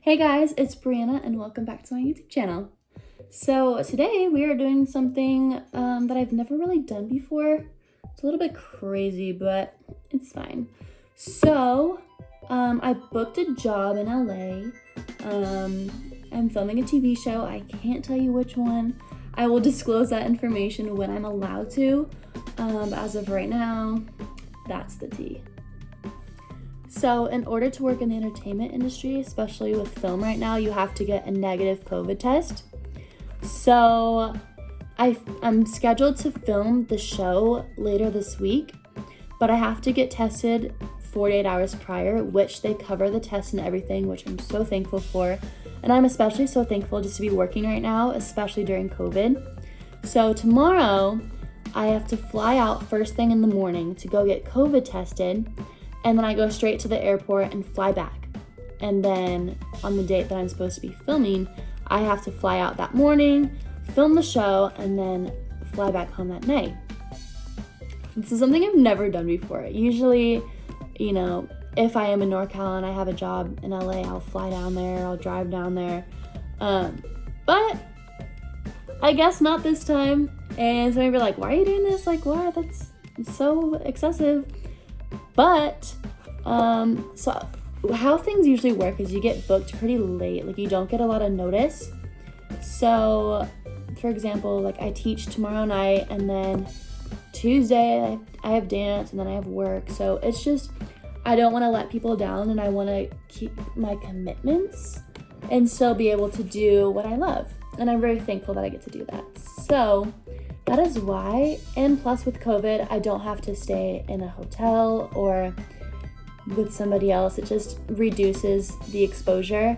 Hey guys, it's Brianna and welcome back to my YouTube channel. So today we are doing something that I've never really done before. It's a little bit crazy, but it's fine. So I booked a job in LA. I'm filming a TV show. I can't tell you which one. I will disclose that information when I'm allowed to. As of right now, that's the tea. So in order to work in the entertainment industry, especially with film right now, you have to get a negative COVID test. So I'm scheduled to film the show later this week, but I have to get tested 48 hours prior, which they cover the test and everything, which I'm so thankful for. And I'm especially so thankful just to be working right now, especially during COVID. So tomorrow, I have to fly out first thing in the morning to go get COVID tested. And then I go straight to the airport and fly back. And then on the date that I'm supposed to be filming, I have to fly out that morning, film the show, and then fly back home that night. This is something I've never done before. Usually, if I am in NorCal and I have a job in LA, I'll fly down there, I'll drive down there. But I guess not this time. And so maybe like, why are you doing this? Like, what? That's so excessive. But, so how things usually work is you get booked pretty late, like you don't get a lot of notice. So, for example, like I teach tomorrow night and then Tuesday I have dance and then I have work. So it's just, I don't want to let people down and I want to keep my commitments and still be able to do what I love. And I'm very thankful that I get to do that. So that is why, and plus with COVID, I don't have to stay in a hotel or with somebody else. It just reduces the exposure.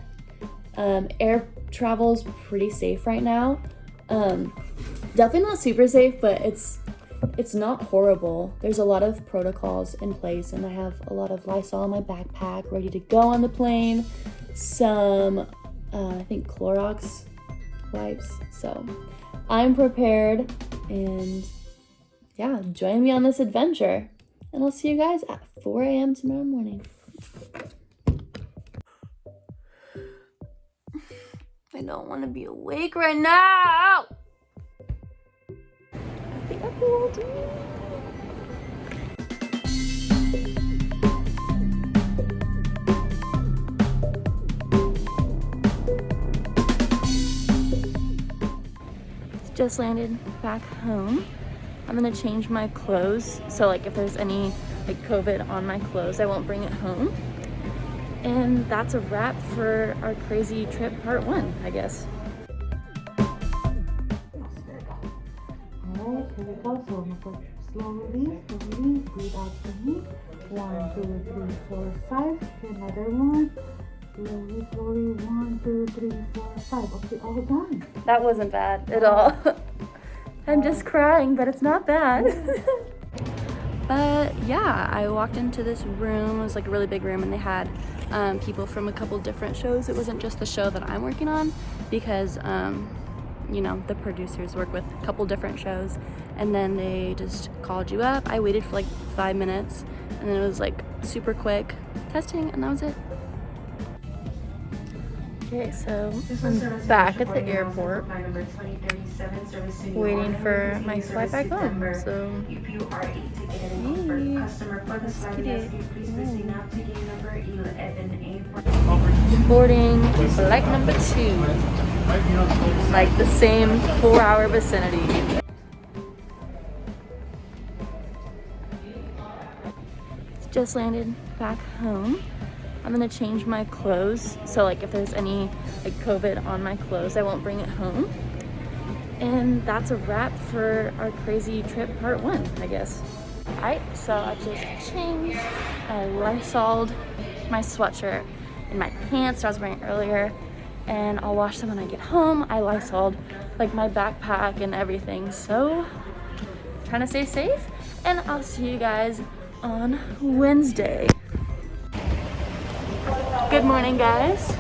Air travel's pretty safe right now. Definitely not super safe, but it's not horrible. There's a lot of protocols in place, and I have a lot of Lysol in my backpack ready to go on the plane. Some, I think Clorox wipes. So I'm prepared. And yeah, join me on this adventure. And I'll see you guys at 4 a.m. tomorrow morning. I don't want to be awake right now. I think I pulled you. Just landed back home. I'm gonna change my clothes, so like if there's any like COVID on my clothes, I won't bring it home. And that's a wrap for our crazy trip part 1, I guess. Alright, here we go. So slowly, breathe out for me. 1, 2, 3, 4, 5. Another one. Slowly, 1, 2, 3, 4, 5. Okay, all done. That wasn't bad at all. I'm just crying, but it's not bad. But yeah, I walked into this room. It was like a really big room, and they had people from a couple different shows. It wasn't just the show that I'm working on, because the producers work with a couple different shows, and then they just called you up. I waited for like 5 minutes, and then it was like super quick testing, and that was it. Okay, so I'm back at the airport waiting for my flight back home. So, boarding flight number 2, like the same 4-hour vicinity. Just landed back home. I'm gonna change my clothes, so like if there's any like COVID on my clothes, I won't bring it home. And that's a wrap for our crazy trip part 1, I guess. Alright, so I just changed. I Lysoled my sweatshirt and my pants that I was wearing earlier, and I'll wash them when I get home. I Lysoled like my backpack and everything, so trying to stay safe, and I'll see you guys on Wednesday. Good morning, guys.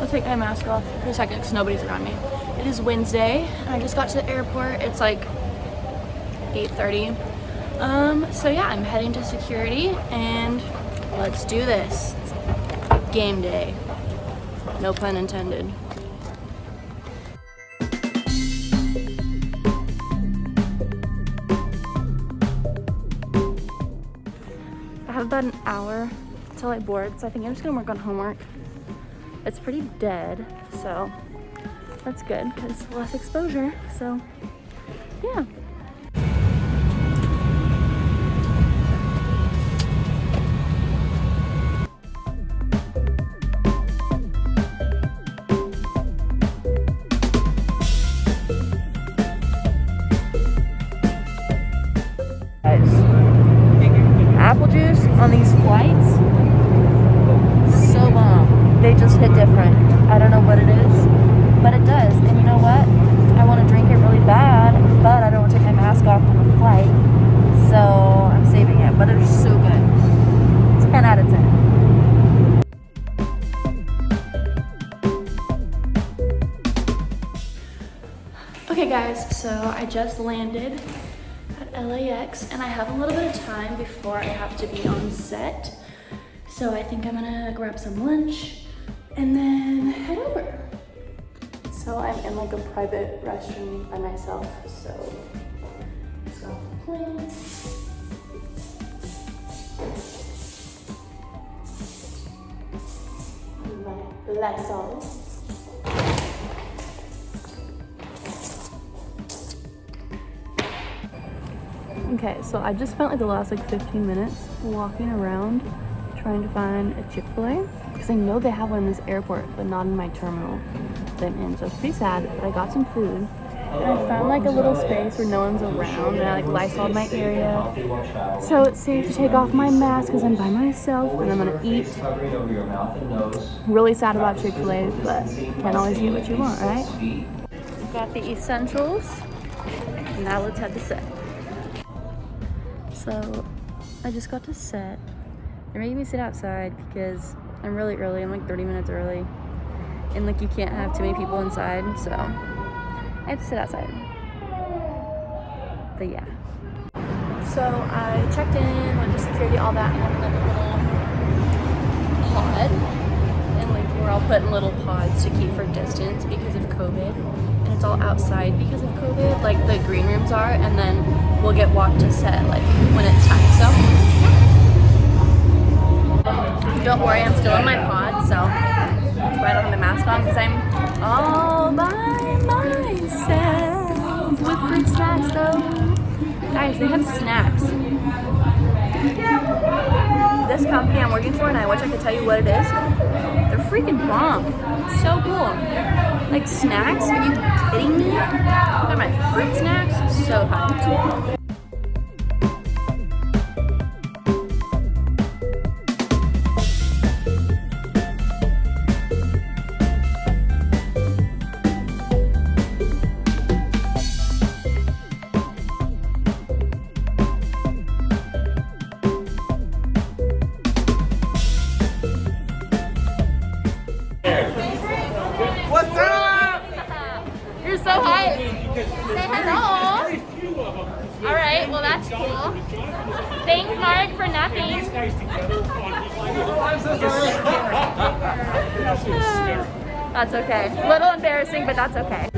I'll take my mask off for a second because nobody's around me. It is Wednesday, and I just got to the airport. It's like 8:30. So yeah, I'm heading to security, and let's do this. It's game day. No pun intended. I have about an hour till I board, so I think I'm just gonna work on homework. It's pretty dead, so that's good because less exposure. So yeah. Apple juice on these flights, so bomb. They just hit different. I don't know what it is, but it does. And you know what? I want to drink it really bad, but I don't want to take my mask off on the flight, so I'm saving it. But it's so good. It's 10 out of 10. Okay guys, so I just landed at LAX and I have a little bit of time before I have to be on set. So I think I'm gonna grab some lunch and then head over. So I'm in like a private restroom by myself, so just got off the plane. My Lysol. Okay, so I just spent like the last like 15 minutes walking around trying to find a Chick-fil-A because I know they have one in this airport, but not in my terminal that I'm in. So it's pretty sad, but I got some food. And I found like a little space where no one's around, and I like Lysol'd my area. So it's safe to take off my mask because I'm by myself and I'm gonna eat. Really sad about Chick-fil-A, but can't always get what you want, right? Got the essentials. Now let's head to set. So I just got to set. They're making me sit outside because I'm really early. I'm like 30 minutes early. And like you can't have too many people inside, so I have to sit outside. But yeah. So I checked in, went to security, all that, and I'm in like a little pod. And like we're all put in little pods to keep for distance because of COVID. And it's all outside because of COVID, like the green rooms are, and then we'll get walked to set like when it's time. So don't worry, I'm still in my pod, so that's why I don't have my mask on because I'm all by myself with fruit snacks though. Guys, they have snacks. This company I'm working for, and I wish I could tell you what it is. They're freaking bomb. It's so cool. Like snacks? Are you kidding me? They're my fruit snacks. So hyped. What's up? You're so hyped. Say hello. All right, well that's cool. Thanks, Mark, for nothing. I'm so sorry. That's okay. A little embarrassing, but that's okay.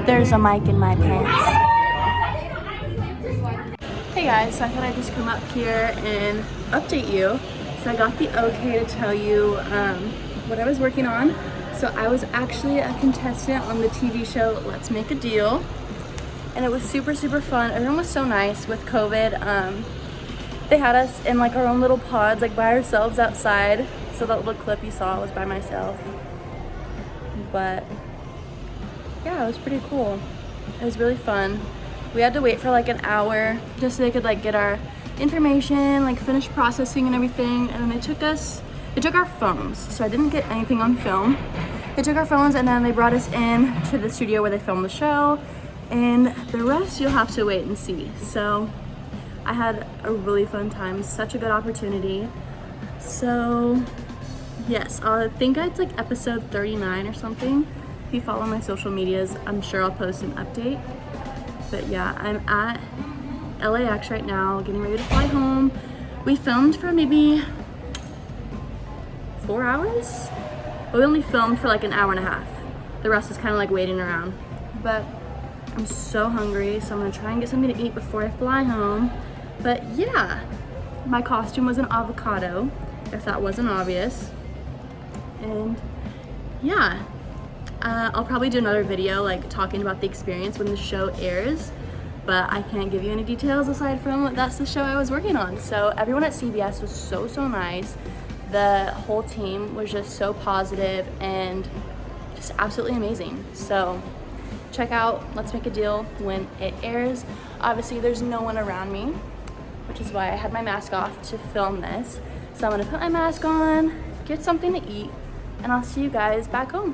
There's a mic in my pants. Hey guys, so I thought I'd just come up here and update you. So I got the okay to tell you what I was working on. So I was actually a contestant on the TV show Let's Make a Deal. And it was super, super fun. Everyone was so nice with COVID. They had us in like our own little pods, like by ourselves outside. So that little clip you saw was by myself. But yeah, it was pretty cool. It was really fun. We had to wait for like an hour just so they could like get our information, like finish processing and everything. And then they took our phones. So I didn't get anything on film. They took our phones and then they brought us in to the studio where they filmed the show. And the rest you'll have to wait and see. So I had a really fun time, such a good opportunity. So yes, I think it's like episode 39 or something. If you follow my social medias, I'm sure I'll post an update. But yeah, I'm at LAX right now, getting ready to fly home. We filmed for maybe 4 hours, but we only filmed for like an hour and a half. The rest is kind of like waiting around. But I'm so hungry, so I'm gonna try and get something to eat before I fly home. But yeah, my costume was an avocado, if that wasn't obvious. And yeah, I'll probably do another video like talking about the experience when the show airs, but I can't give you any details aside from that's the show I was working on. So everyone at CBS was so nice. The whole team was just so positive and just absolutely amazing. So check out Let's Make a Deal when it airs. Obviously there's no one around me, which is why I had my mask off to film this. So I'm gonna put my mask on, get something to eat, and I'll see you guys back home.